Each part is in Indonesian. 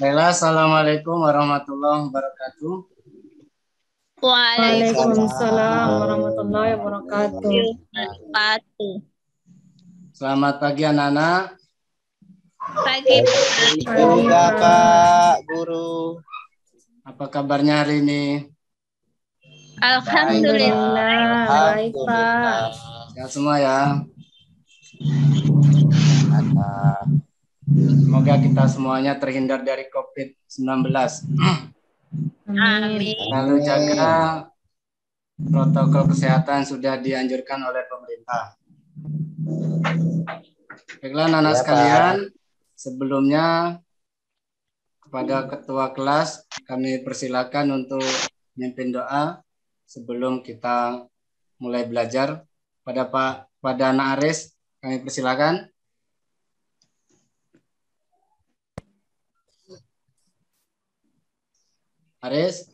Baiklah, Assalamualaikum warahmatullahi wabarakatuh. Waalaikumsalam warahmatullahi wabarakatuh. Selamat pagi anak-anak. Pagi, Juga Pak Guru. Apa kabarnya hari ini? Alhamdulillah. Baik, Pak. Sehat semua ya. Semoga kita semuanya terhindar dari COVID-19. Amin. Lalu jaga protokol kesehatan sudah dianjurkan oleh pemerintah. Baiklah anak-anak sekalian, sebelumnya kepada ketua kelas kami persilakan untuk memimpin doa sebelum kita mulai belajar. Pada anak Aris kami persilakan. Aris.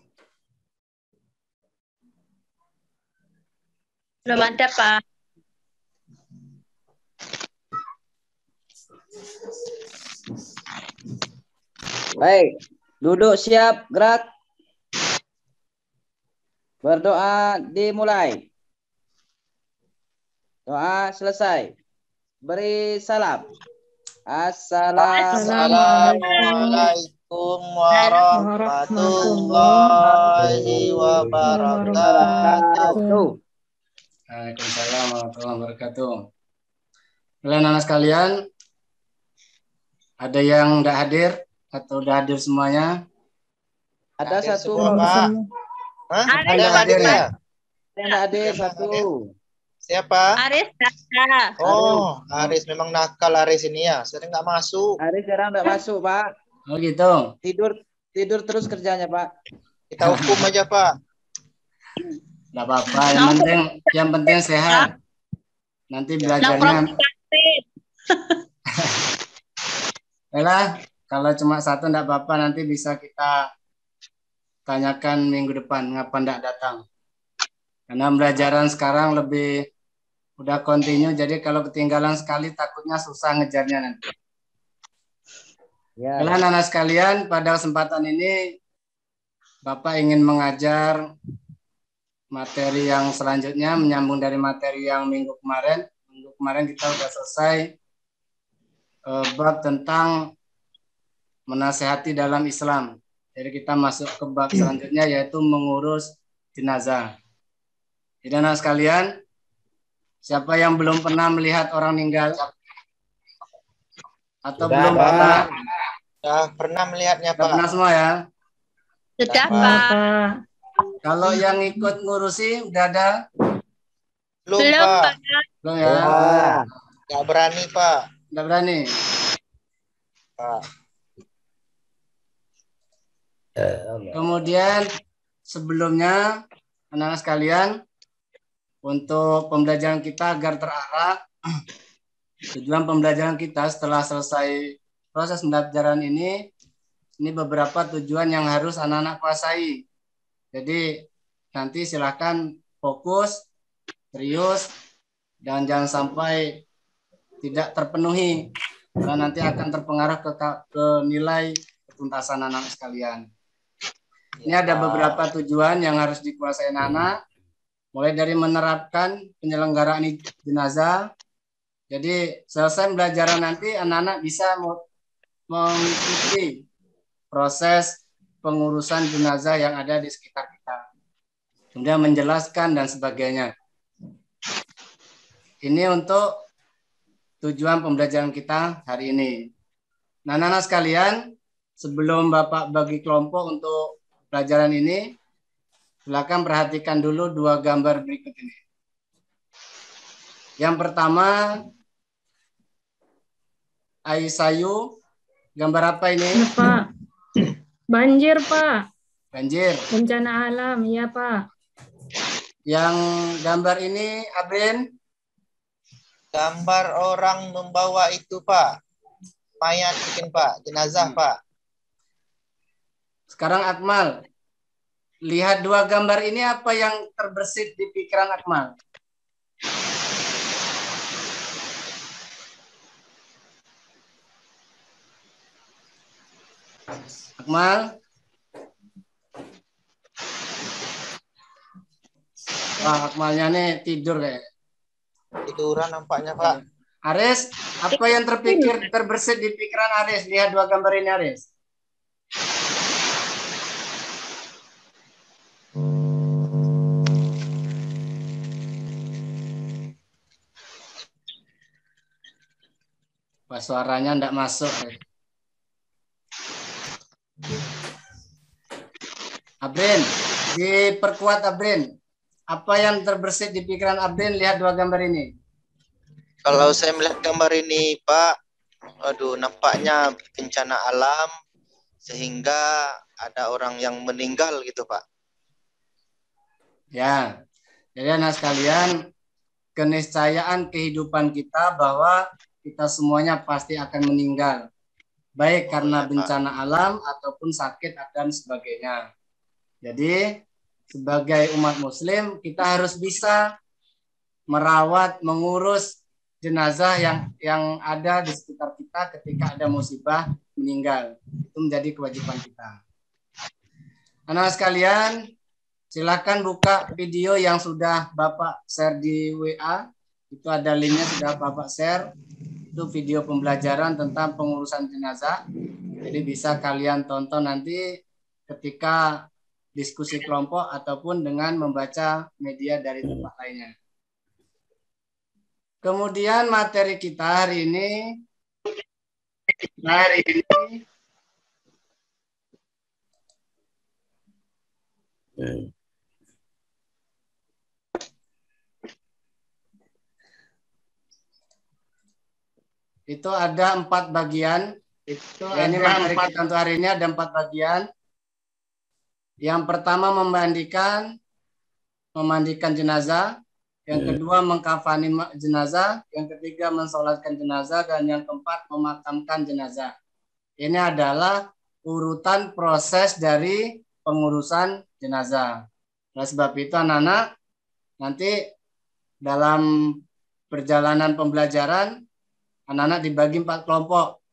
Belum ada, Pak. Baik, duduk siap, gerak. Berdoa dimulai. Doa selesai. Beri salam. Assalamualaikum warahmatullahi wabarakatuh. Waalaikumsalam warahmatullahi wabarakatuh. Kalian anak sekalian, ada yang tidak hadir atau sudah hadir semuanya? Ada satu, Pak. Ada yang hadir hadir. ya? Ada hadir satu. Siapa? Aris ada. Oh, Aris memang nakal Aris ini ya. Sering nggak masuk. Aris sekarang nggak masuk, Pak. Oh gitu. Tidur terus kerjanya, Pak. Kita hukum aja, Pak. Tidak apa-apa. Yang penting sehat. Nanti belajarnya. Baiklah, kalau cuma satu tidak apa-apa. Nanti bisa kita tanyakan minggu depan ngapa tidak datang. Karena pembelajaran sekarang udah kontinu, jadi kalau ketinggalan sekali takutnya susah ngejarnya nanti. Ya. Kalian anak sekalian, pada kesempatan ini Bapak ingin mengajar materi yang selanjutnya, menyambung dari materi yang minggu kemarin. Minggu kemarin kita sudah selesai bab tentang menasehati dalam Islam. Jadi kita masuk ke bab selanjutnya, yaitu mengurus jenazah. Jadi anak sekalian, siapa yang belum pernah melihat orang meninggal? Atau belum pernah? Sudah pernah melihatnya, Pak. Pernah semua ya? Sudah, Pak. Kalau yang ikut ngurusi udah ada? Belum, Pak. Belum ya? Nggak berani, Pak. Nggak berani? Pak. Kemudian sebelumnya anak-anak sekalian, untuk pembelajaran kita agar terarah, tujuan pembelajaran kita setelah selesai proses pembelajaran ini beberapa tujuan yang harus anak-anak kuasai. Jadi nanti silakan fokus, serius, dan jangan sampai tidak terpenuhi, karena nanti akan terpengaruh ke nilai ketuntasan anak-anak sekalian. Ini ada beberapa tujuan yang harus dikuasai anak-anak. Mulai dari menerapkan penyelenggaraan jenazah. Jadi selesai pembelajaran nanti anak-anak bisa mengikuti proses pengurusan jenazah yang ada di sekitar kita. Kemudian menjelaskan dan sebagainya. Ini untuk tujuan pembelajaran kita hari ini. Nah, anak-anak sekalian, sebelum Bapak bagi kelompok untuk pelajaran ini, silakan perhatikan dulu dua gambar berikut ini. Yang pertama, Aisayu, gambar apa ini? Ya, Pak. Banjir, Pak. Banjir. Bencana alam, ya, Pak. Yang gambar ini, Abrin? Gambar orang membawa itu, Pak. Mayat mungkin, Pak. Jenazah, Pak. Sekarang Akmal. Lihat dua gambar ini, apa yang terbersit di pikiran Akmal? Akmal. Wah, Akmalnya nih tidur kayak. Tiduran nampaknya, Pak. Aris, apa yang terbersit di pikiran Aris? Lihat dua gambar ini, Aris. Wah, suaranya enggak masuk. Abrin, diperkuat Abrin. Apa yang terbersit di pikiran Abrin? Lihat dua gambar ini. Kalau saya melihat gambar ini, Pak, aduh, nampaknya bencana alam sehingga ada orang yang meninggal gitu, Pak. Ya, jadi anak sekalian, keniscayaan kehidupan kita bahwa kita semuanya pasti akan meninggal. Baik karena bencana alam ataupun sakit dan sebagainya. Jadi, sebagai umat muslim, kita harus bisa merawat, mengurus jenazah yang ada di sekitar kita ketika ada musibah meninggal. Itu menjadi kewajiban kita. Anak sekalian, silakan buka video yang sudah Bapak share di WA. Itu ada linknya sudah Bapak share. Itu video pembelajaran tentang pengurusan jenazah. Jadi bisa kalian tonton nanti ketika diskusi kelompok ataupun dengan membaca media dari tempat lainnya. Kemudian materi kita hari ini itu ada 4 bagian. Ini materi kita untuk hari ini ada 4 bagian. Yang pertama memandikan jenazah, yang kedua mengkafani jenazah, yang ketiga mensolatkan jenazah, dan yang keempat memakamkan jenazah. Ini adalah urutan proses dari pengurusan jenazah. Oleh sebab itu anak-anak nanti dalam perjalanan pembelajaran anak-anak dibagi 4 kelompok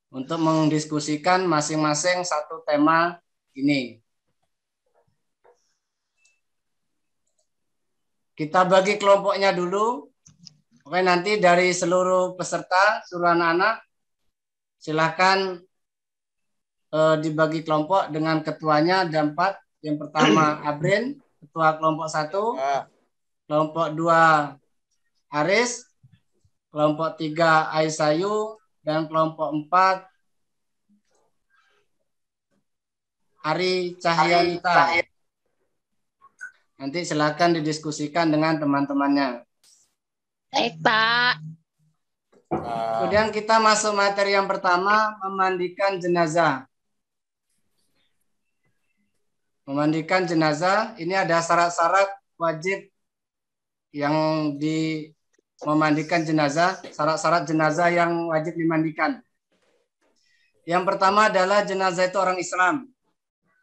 untuk mendiskusikan masing-masing satu tema ini. Kita bagi kelompoknya dulu. Oke, nanti dari seluruh peserta, seluruh anak-anak, silakan dibagi kelompok dengan ketuanya ada 4. Yang pertama Abrin, ketua kelompok 1. Kelompok 2 Aris. Kelompok 3 Aisayu. Dan kelompok 4 Ari Cahyanita. Nanti silakan didiskusikan dengan teman-temannya. Baik, Pak. Kemudian kita masuk materi yang pertama, memandikan jenazah. Memandikan jenazah, ini ada syarat-syarat wajib yang memandikan jenazah, syarat-syarat jenazah yang wajib dimandikan. Yang pertama adalah jenazah itu orang Islam.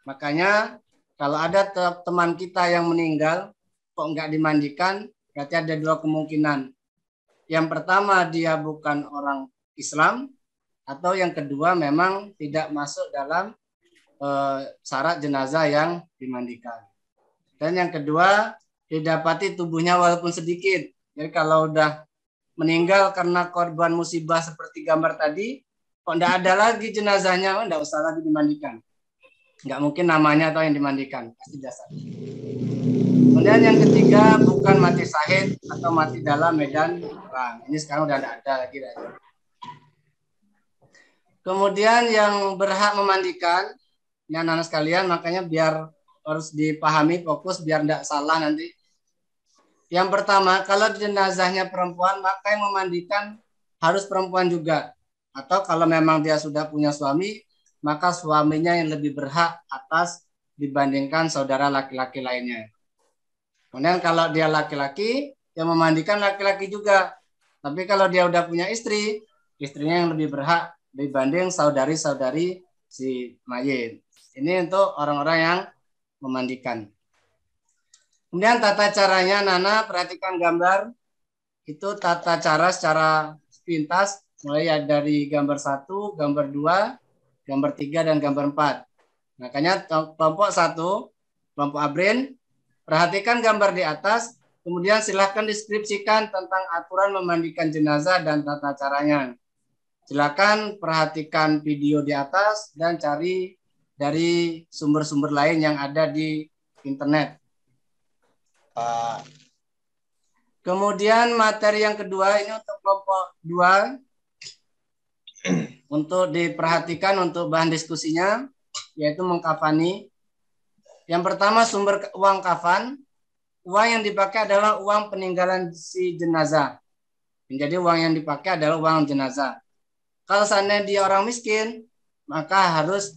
Makanya kalau ada teman kita yang meninggal kok nggak dimandikan, berarti ada 2 kemungkinan. Yang pertama dia bukan orang Islam, atau yang kedua memang tidak masuk dalam syarat jenazah yang dimandikan. Dan yang kedua didapati tubuhnya walaupun sedikit. Jadi kalau udah meninggal karena korban musibah seperti gambar tadi, kok nggak ada lagi jenazahnya, nggak usah lagi dimandikan. Nggak mungkin namanya atau yang dimandikan, pasti jasad. Kemudian yang ketiga bukan mati syahid atau mati dalam medan perang. Ini sekarang udah nggak ada lagi. Kemudian yang berhak memandikan, ini anak-anak sekalian, makanya biar harus dipahami fokus biar nggak salah nanti. Yang pertama, kalau jenazahnya perempuan, maka yang memandikan harus perempuan juga. Atau kalau memang dia sudah punya suami, maka suaminya yang lebih berhak atas dibandingkan saudara laki-laki lainnya. Kemudian kalau dia laki-laki, yang memandikan laki-laki juga. Tapi kalau dia udah punya istri, istrinya yang lebih berhak dibanding saudari-saudari si mayit. Ini untuk orang-orang yang memandikan. Kemudian tata caranya, Nana, perhatikan gambar. Itu tata cara secara sepintas, mulai dari gambar 1, gambar 2, gambar 3 dan gambar 4. Makanya kelompok 1, kelompok Abrin, perhatikan gambar di atas, kemudian silahkan deskripsikan tentang aturan memandikan jenazah dan tata caranya. Silakan perhatikan video di atas dan cari dari sumber-sumber lain yang ada di internet. Pak. Kemudian materi yang kedua ini untuk kelompok 2 untuk diperhatikan untuk bahan diskusinya yaitu mengkafani. Yang pertama sumber uang kafan. Uang yang dipakai adalah uang peninggalan si jenazah. Jadi uang yang dipakai adalah uang jenazah. Kalau seandainya dia orang miskin, maka harus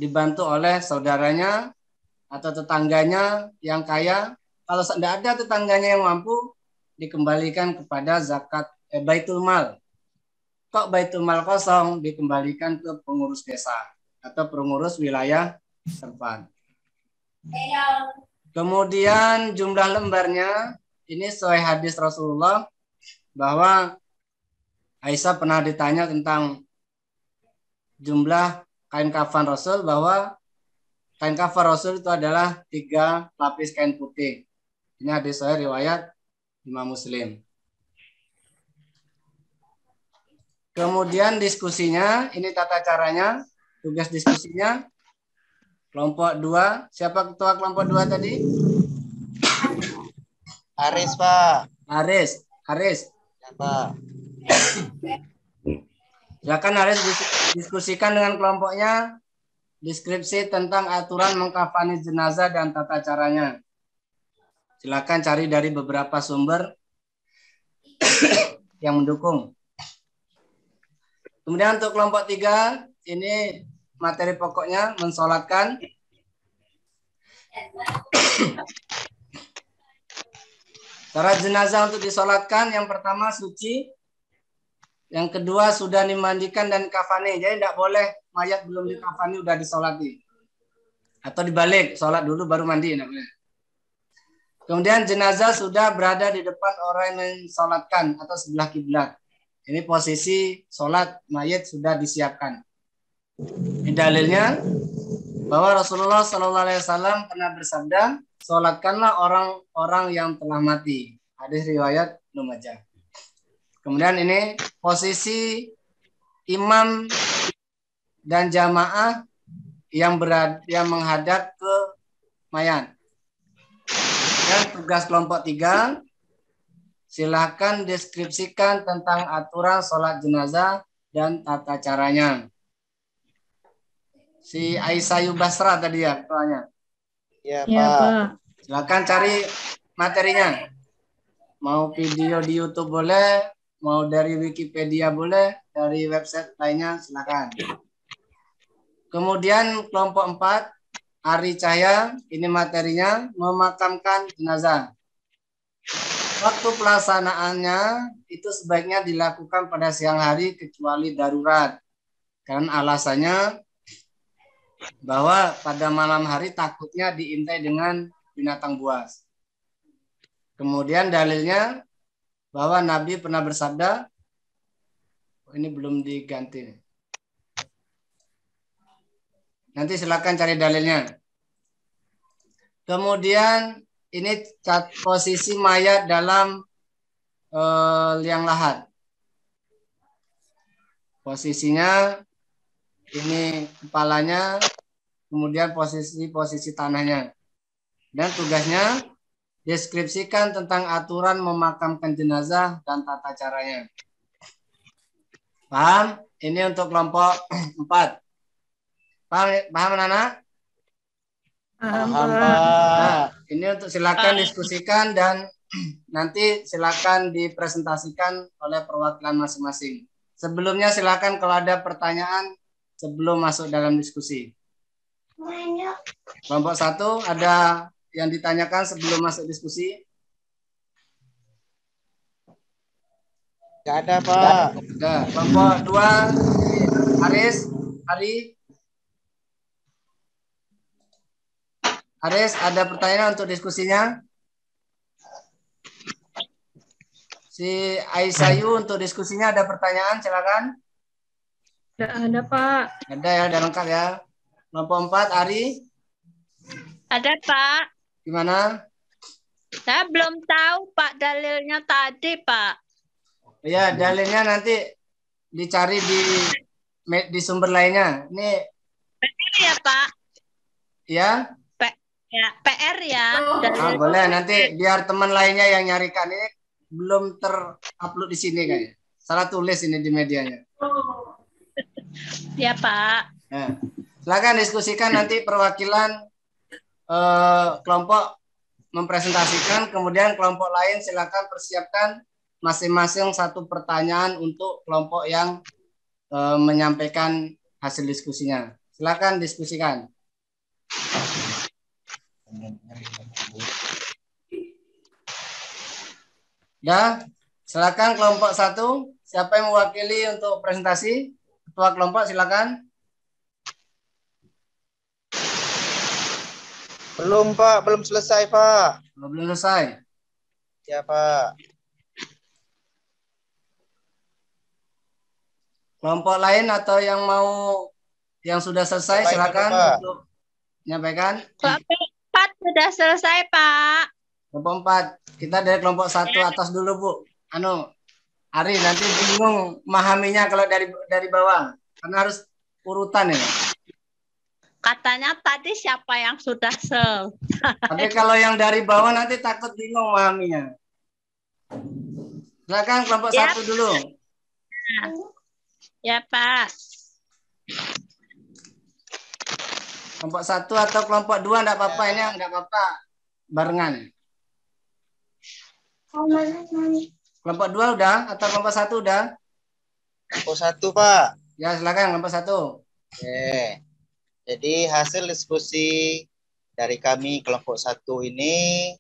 dibantu oleh saudaranya atau tetangganya yang kaya. Kalau tidak ada tetangganya yang mampu, dikembalikan kepada zakat baitul mal. Kok baitul mal kosong, dikembalikan ke pengurus desa atau pengurus wilayah tempat. Kemudian jumlah lembarnya, ini sesuai hadis Rasulullah bahwa Aisyah pernah ditanya tentang jumlah kain kafan Rasul, bahwa kain kafan Rasul itu adalah 3 lapis kain putih. Ini hadis sahih riwayat Imam Muslim. Kemudian diskusinya, ini tata caranya, tugas diskusinya. Kelompok 2, siapa ketua kelompok 2 tadi? Aris, Pak. Aris. Ya, Pak. Silakan Aris diskusikan dengan kelompoknya deskripsi tentang aturan mengkafani jenazah dan tata caranya. Silakan cari dari beberapa sumber yang mendukung. Kemudian untuk kelompok 3, ini materi pokoknya mensolatkan. Cara jenazah untuk disolatkan, yang pertama suci, yang kedua sudah dimandikan dan kafani. Jadi tidak boleh mayat belum dikafani udah disolati. Atau dibalik, sholat dulu baru mandi. Tidak boleh. Kemudian jenazah sudah berada di depan orang yang mensolatkan atau sebelah kiblat. Ini posisi sholat mayat sudah disiapkan. Ini dalilnya bahwa Rasulullah SAW pernah bersabda, sholatkanlah orang-orang yang telah mati. Hadis riwayat Ibnu Majah. Kemudian ini posisi imam dan jamaah yang menghadap ke mayat. Dan tugas kelompok 3, silakan deskripsikan tentang aturan sholat jenazah dan tata caranya. Si Aisyah Basra tadi ya ketuanya. Ya, Ya, Pak. Pak. Silakan cari materinya. Mau video di YouTube boleh, mau dari Wikipedia boleh, dari website lainnya silakan. Kemudian kelompok 4, Ari Cahya, ini materinya memakamkan jenazah. Waktu pelaksanaannya itu sebaiknya dilakukan pada siang hari kecuali darurat. Karena alasannya bahwa pada malam hari takutnya diintai dengan binatang buas. Kemudian dalilnya bahwa Nabi pernah bersabda, ini belum diganti. Nanti silakan cari dalilnya. Kemudian ini posisi mayat dalam liang lahat. Posisinya ini kepalanya, kemudian posisi tanahnya. Dan tugasnya deskripsikan tentang aturan memakamkan jenazah dan tata caranya. Paham? Ini untuk kelompok 4. Paham anak-anak? Paham, Paham, Pak. Pak. Nah, ini untuk silakan diskusikan dan nanti silakan dipresentasikan oleh perwakilan masing-masing. Sebelumnya silakan kalau ada pertanyaan sebelum masuk dalam diskusi. Kelompok 1 ada yang ditanyakan sebelum masuk diskusi? Nggak ada, Pak. Ada. Kelompok 2, Aris, ada pertanyaan untuk diskusinya? Si Aisayu untuk diskusinya ada pertanyaan, silakan. Tidak ada, Pak. Ada ya, udah lengkap ya. Kelompok 4, Ari, Ada, Pak. gimana? Saya belum tahu, Pak, dalilnya tadi, Pak. Ya, dalilnya nanti dicari di sumber lainnya. Ini PR ya, Pak. ya. Ya, PR ya. Ah, boleh nanti biar teman lainnya yang nyarikan, ini belum terupload di sini kayaknya. Salah tulis ini di medianya. Ya, Pak. Nah, silakan diskusikan nanti perwakilan kelompok mempresentasikan, kemudian kelompok lain silakan persiapkan masing-masing satu pertanyaan untuk kelompok yang menyampaikan hasil diskusinya. Silakan diskusikan. Ya, silakan kelompok 1. Siapa yang mewakili untuk presentasi? Ketua kelompok silakan. Belum Pak, belum selesai Pak. Belum selesai. Ya Pak. Kelompok lain atau yang sudah selesai silakan untuk menyampaikan. Kelompok 4 sudah selesai, Pak. Kelompok 4. Kita dari kelompok 1 atas dulu, Bu. Ari, nanti bingung memahaminya kalau dari bawah. Karena harus urutan ya. Katanya tadi siapa yang sudah selesai. Tapi kalau yang dari bawah nanti takut bingung memahaminya. Silakan kelompok 1 dulu. Ya, Pak. Kelompok 1 atau kelompok 2 enggak apa-apa, ini enggak apa-apa. Barengan. Kelompok 2 udah atau kelompok 1 udah? Kelompok 1 Pak. Ya, silakan kelompok 1. Oke. Jadi hasil diskusi dari kami kelompok 1 ini,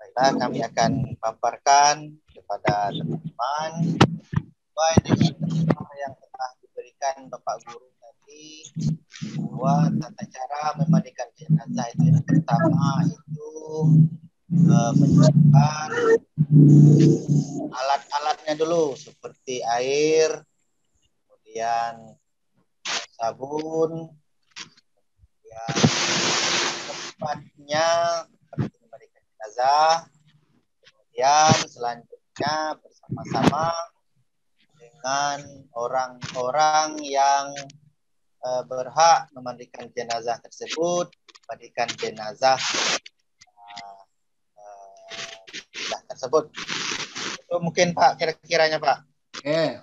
baiklah kami akan paparkan kepada teman-teman bahwa ini yang telah diberikan Bapak Guru tadi, bahwa tata cara memandikan jenazah itu yang pertama itu menyiapkan alat-alatnya dulu seperti air, kemudian sabun, kemudian tempatnya seperti memandikan jenazah, kemudian selanjutnya bersama-sama dengan orang-orang yang berhak memandikan jenazah tersebut, memandikan jenazah tersebut. Itu mungkin Pak kira-kiranya Pak. Oke.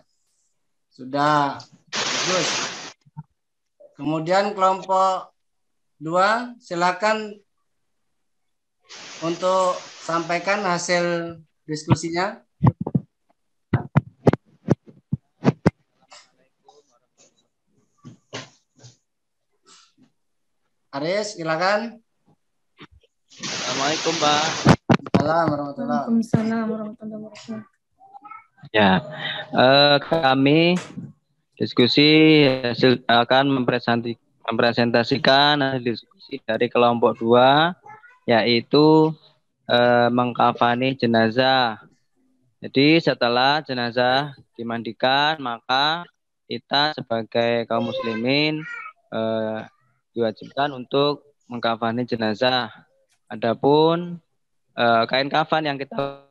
Sudah bagus. Kemudian kelompok 2 silakan untuk sampaikan hasil diskusinya. Aris, silakan. Assalamualaikum, Pak. Waalaikumsalam warahmatullahi wabarakatuh. Ya, kami diskusi hasil akan mempresentasikan hasil diskusi dari kelompok 2, yaitu mengkafani jenazah. Jadi setelah jenazah dimandikan, maka kita sebagai kaum muslimin diwajibkan untuk mengkafani jenazah. Adapun kain kafan yang kita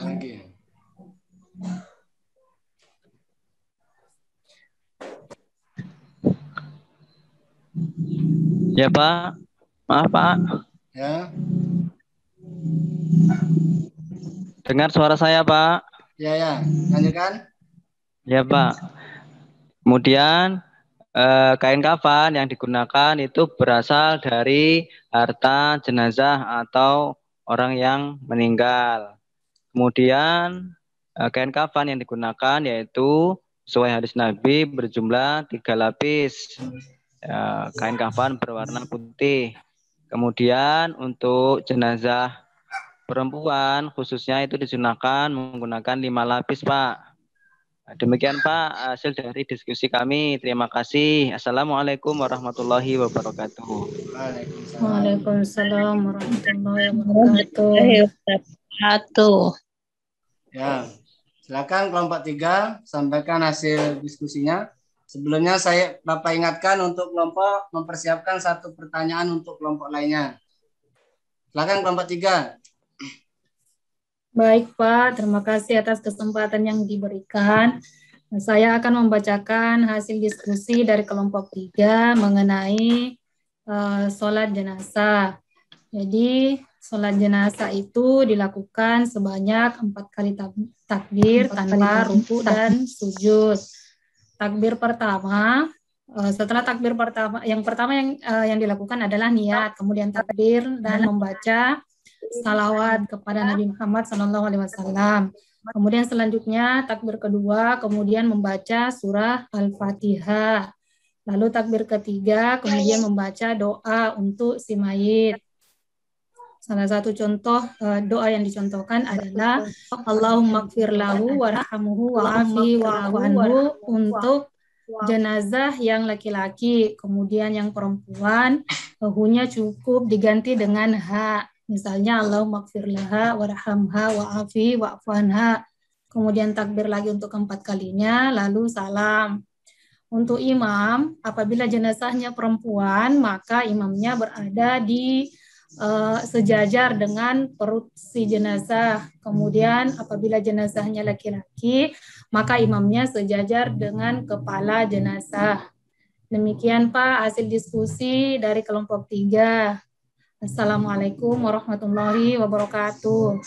lagi. Ya Pak, maaf Pak. Ya. Dengar suara saya Pak? Ya. Lanjutkan. Ya Pak. Kemudian kain kafan yang digunakan itu berasal dari harta jenazah atau orang yang meninggal. Kemudian kain kafan yang digunakan yaitu sesuai hadis Nabi berjumlah 3 lapis. Kain kafan berwarna putih. Kemudian untuk jenazah perempuan khususnya itu disunahkan menggunakan 5 lapis Pak. Demikian Pak hasil dari diskusi kami. Terima kasih. Assalamualaikum warahmatullahi wabarakatuh. Waalaikumsalam. Waalaikumsalam warahmatullahi wabarakatuh. Satu. Ya, silakan kelompok 3 sampaikan hasil diskusinya. Sebelumnya Bapak ingatkan untuk kelompok mempersiapkan satu pertanyaan untuk kelompok lainnya. Silakan kelompok 3. Baik Pak, terima kasih atas kesempatan yang diberikan. Saya akan membacakan hasil diskusi dari kelompok 3 mengenai sholat jenazah. Jadi sholat jenazah itu dilakukan sebanyak 4 kali takbir tanpa ruku dan sujud. Takbir pertama, setelah takbir pertama, yang dilakukan adalah niat, kemudian takbir dan membaca salawat kepada Nabi Muhammad SAW. Kemudian selanjutnya takbir kedua, kemudian membaca surah Al-Fatihah. Lalu takbir ketiga, kemudian membaca doa untuk si mayit. Salah satu contoh doa yang dicontohkan adalah Allahumma gfir lahu warhamhu wa'afihi wa'fu anhu untuk jenazah yang laki-laki. Kemudian yang perempuan hu-nya cukup diganti dengan ha. Misalnya Allahumma gfir laha warhamha wa'afihi wa'fu anha. Kemudian takbir lagi untuk 4 kalinya, lalu salam. Untuk imam, apabila jenazahnya perempuan, maka imamnya berada di sejajar dengan perut si jenazah. Kemudian apabila jenazahnya laki-laki, maka imamnya sejajar dengan kepala jenazah. Demikian Pak hasil diskusi dari kelompok 3. Assalamualaikum warahmatullahi wabarakatuh.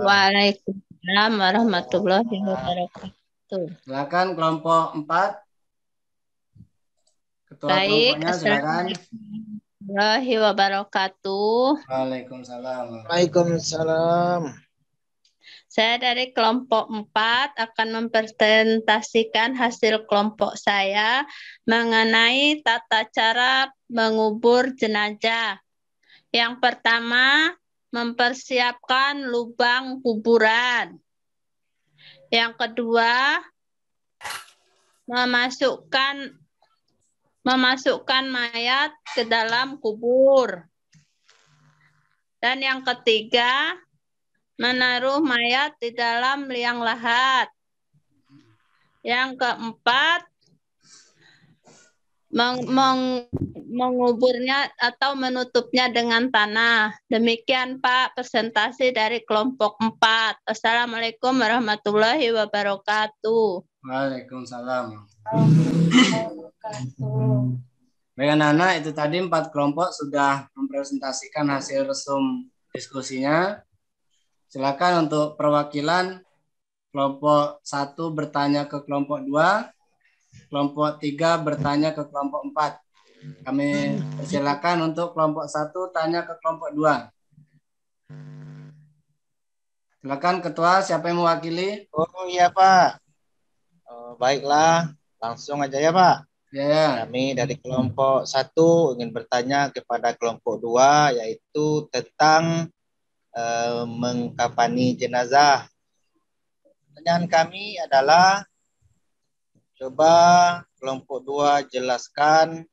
Waalaikumsalam warahmatullahi wabarakatuh. Silakan kelompok 4. Ketua Baik, kelompoknya silakan. warahmatullahi wabarakatuh. Waalaikumsalam. Waalaikumsalam. Saya dari kelompok 4 akan mempresentasikan hasil kelompok saya mengenai tata cara mengubur jenazah. Yang pertama, mempersiapkan lubang kuburan. Yang kedua, memasukkan mayat ke dalam kubur. Dan yang ketiga, menaruh mayat di dalam liang lahat. Yang keempat, menguburnya atau menutupnya dengan tanah. Demikian Pak presentasi dari kelompok 4. Assalamualaikum warahmatullahi wabarakatuh. Waalaikumsalam. Baik anak-anak, itu tadi 4 kelompok sudah mempresentasikan hasil resum diskusinya. Silakan untuk perwakilan kelompok 1 bertanya ke kelompok 2, kelompok 3 bertanya ke kelompok 4. Kami persilakan untuk kelompok 1 tanya ke kelompok 2. Silakan Ketua, siapa yang mewakili? Oh iya Pak. Baiklah, langsung aja ya Pak. Ya. Kami dari kelompok 1 ingin bertanya kepada kelompok 2 yaitu tentang mengkafani jenazah. Pertanyaan kami adalah, coba kelompok 2 jelaskan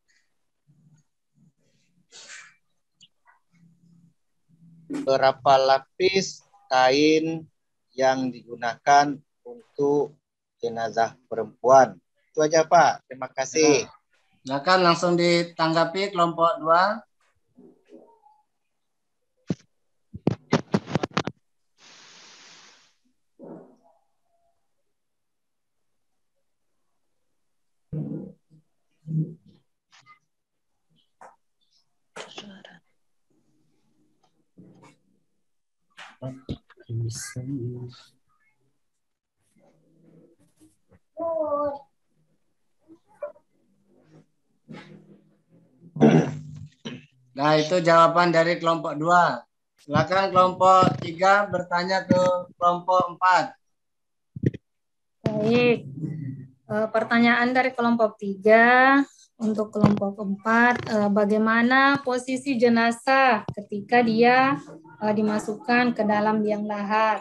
berapa lapis kain yang digunakan untuk jenazah perempuan. Itu aja Pak. Terima kasih. Silakan langsung ditanggapi kelompok 2. Nah, itu jawaban dari kelompok 2. Silakan kelompok 3 bertanya ke kelompok 4. Baik. Pertanyaan dari kelompok 3 untuk kelompok 4, bagaimana posisi jenazah ketika dia dimasukkan ke dalam liang lahat?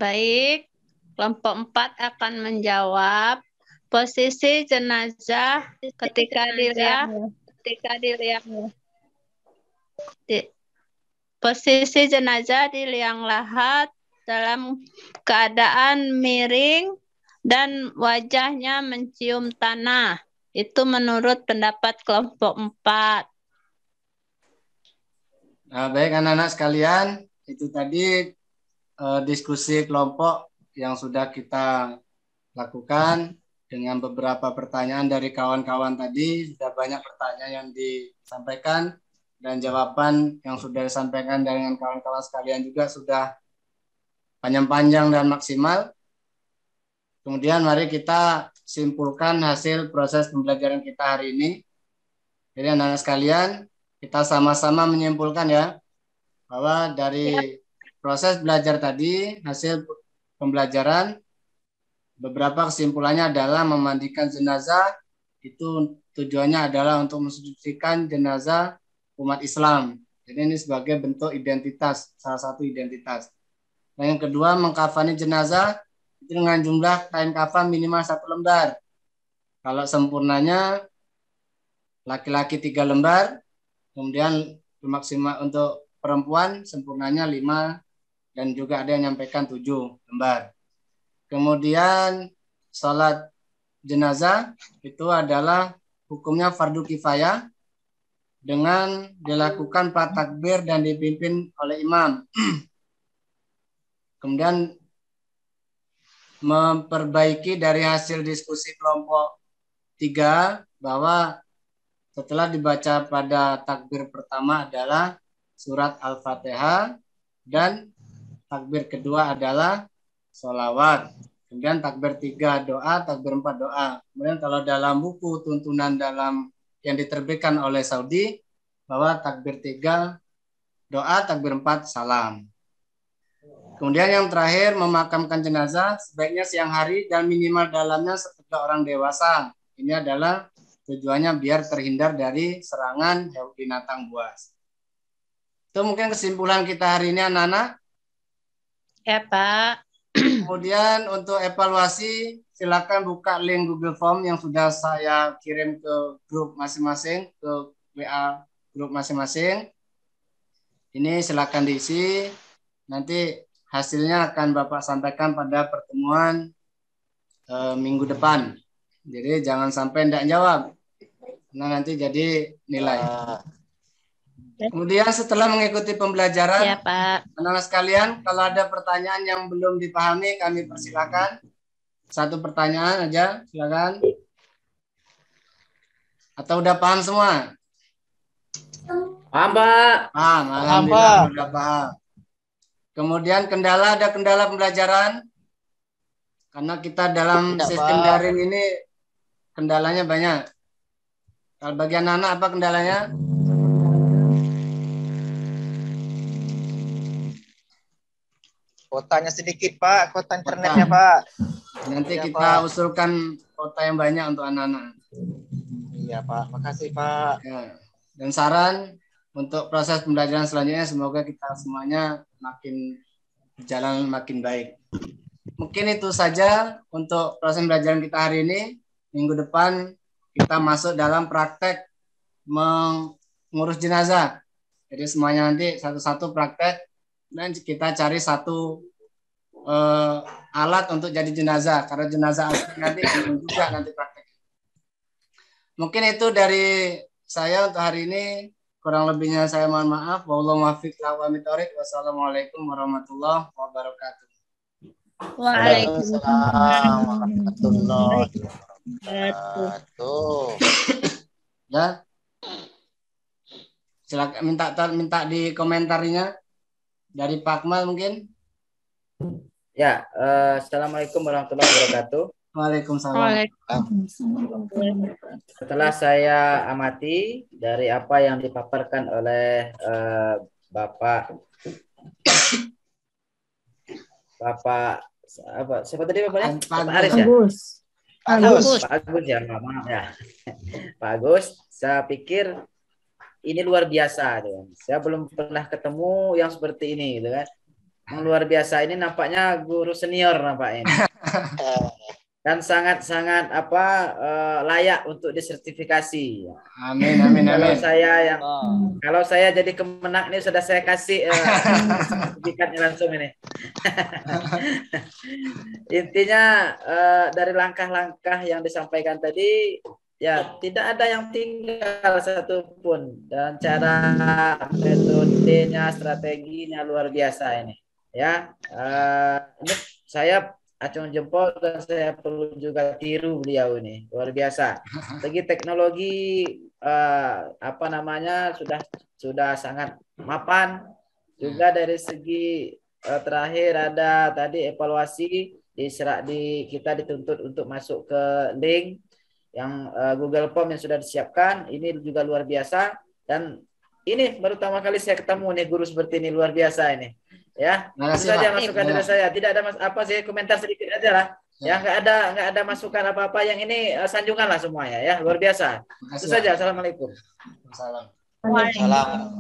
Baik, kelompok 4 akan menjawab. Posisi jenazah ketika dilihat posisi jenazah di liang lahat dalam keadaan miring dan wajahnya mencium tanah. Itu menurut pendapat kelompok 4. Nah, baik anak-anak sekalian, itu tadi diskusi kelompok yang sudah kita lakukan dengan beberapa pertanyaan dari kawan-kawan tadi. Sudah banyak pertanyaan yang disampaikan dan jawaban yang sudah disampaikan dengan kawan-kawan sekalian juga sudah panjang-panjang dan maksimal. Kemudian mari kita simpulkan hasil proses pembelajaran kita hari ini. Jadi anak-anak sekalian, kita sama-sama menyimpulkan ya, bahwa dari proses belajar tadi, hasil pembelajaran, beberapa kesimpulannya adalah memandikan jenazah, itu tujuannya adalah untuk mensucikan jenazah umat Islam. Jadi ini sebagai bentuk identitas, salah satu identitas. Dan yang kedua, mengkafani jenazah, itu dengan jumlah kain kafan minimal 1 lembar. Kalau sempurnanya, laki-laki 3 lembar, kemudian maksimal untuk perempuan sempurnanya 5 dan juga ada yang menyampaikan 7 lembar. Kemudian sholat jenazah itu adalah hukumnya fardu kifayah dengan dilakukan 4 takbir dan dipimpin oleh imam. Kemudian memperbaiki dari hasil diskusi kelompok 3 bahwa setelah dibaca pada takbir pertama adalah surat Al-Fatihah dan takbir kedua adalah sholawat. Kemudian takbir 3 doa, takbir 4 doa. Kemudian kalau dalam buku tuntunan dalam yang diterbitkan oleh Saudi bahwa takbir 3 doa, takbir 4 salam. Kemudian yang terakhir memakamkan jenazah sebaiknya siang hari dan minimal dalamnya 3 orang dewasa. Ini adalah tujuannya biar terhindar dari serangan hewan binatang buas. Itu mungkin kesimpulan kita hari ini anak-anak. Ya Pak. Kemudian untuk evaluasi silakan buka link Google Form yang sudah saya kirim ke grup masing-masing, ke WA grup masing-masing. Ini silakan diisi. Nanti hasilnya akan Bapak sampaikan pada pertemuan minggu depan. Jadi jangan sampai tidak jawab. Nah nanti jadi nilai. Kemudian setelah mengikuti pembelajaran, Ya Pak. anak-anak sekalian, kalau ada pertanyaan yang belum dipahami, kami persilakan. 1 pertanyaan aja, silakan. Atau udah paham semua? Paham, Pak. Paham, alhamdulillah udah paham. Kemudian ada kendala pembelajaran? Karena kita dalam sistem daring ini kendalanya banyak. Kalau bagi anak-anak apa kendalanya? Kotanya sedikit Pak, kota internetnya Pak. Nanti Ya, kita Pak. usulkan kota yang banyak untuk anak-anak. Iya Pak, makasih Pak. Ya. Dan saran untuk proses pembelajaran selanjutnya semoga kita semuanya makin berjalan makin baik. Mungkin itu saja untuk proses pembelajaran kita hari ini. Minggu depan kita masuk dalam praktek mengurus jenazah. Jadi semuanya nanti satu-satu praktek dan kita cari satu alat untuk jadi jenazah. Karena jenazah asli nanti belum juga nanti praktek. Mungkin itu dari saya untuk hari ini. Kurang lebihnya saya mohon maaf. Wassalamualaikum warahmatullahi wabarakatuh. Waalaikumsalam warahmatullahi wabarakatuh. Ya. Silakan minta di komentarnya dari Pak Akmal mungkin. Ya, assalamualaikum warahmatullahi wabarakatuh. Waalaikumsalam. Setelah saya amati dari apa yang dipaparkan oleh Bapak apa siapa tadi Bapaknya? Pak Aris ya? Pak Agus ya, maaf ya. Pak Agus, saya pikir ini luar biasa, gitu. Saya belum pernah ketemu yang seperti ini, gitu kan. yang luar biasa ini nampaknya guru senior nampaknya ini. Dan sangat-sangat layak untuk disertifikasi. Amin, amin, amin. Kalau saya jadi kemenang ini sudah saya kasih sertifikatnya langsung ini. Intinya dari langkah-langkah yang disampaikan tadi, ya tidak ada yang tinggal satupun, dan cara metodenya, strateginya luar biasa ini. Ya, ini saya acung jempol dan saya perlu juga tiru beliau ini, luar biasa. Segi teknologi sudah sangat mapan. Juga dari segi terakhir ada tadi evaluasi kita dituntut untuk masuk ke link yang Google Form yang sudah disiapkan. Ini juga luar biasa, dan ini baru pertama kali saya ketemu nih guru seperti ini, luar biasa ini. Ya, itu saja masukan dari saya. Tidak ada komentar sedikit aja lah. Ya, nggak ada masukan apa-apa. Yang ini sanjungan lah semuanya ya, luar biasa. Itu saja. Assalamualaikum. Salam. Waalaikumsalam.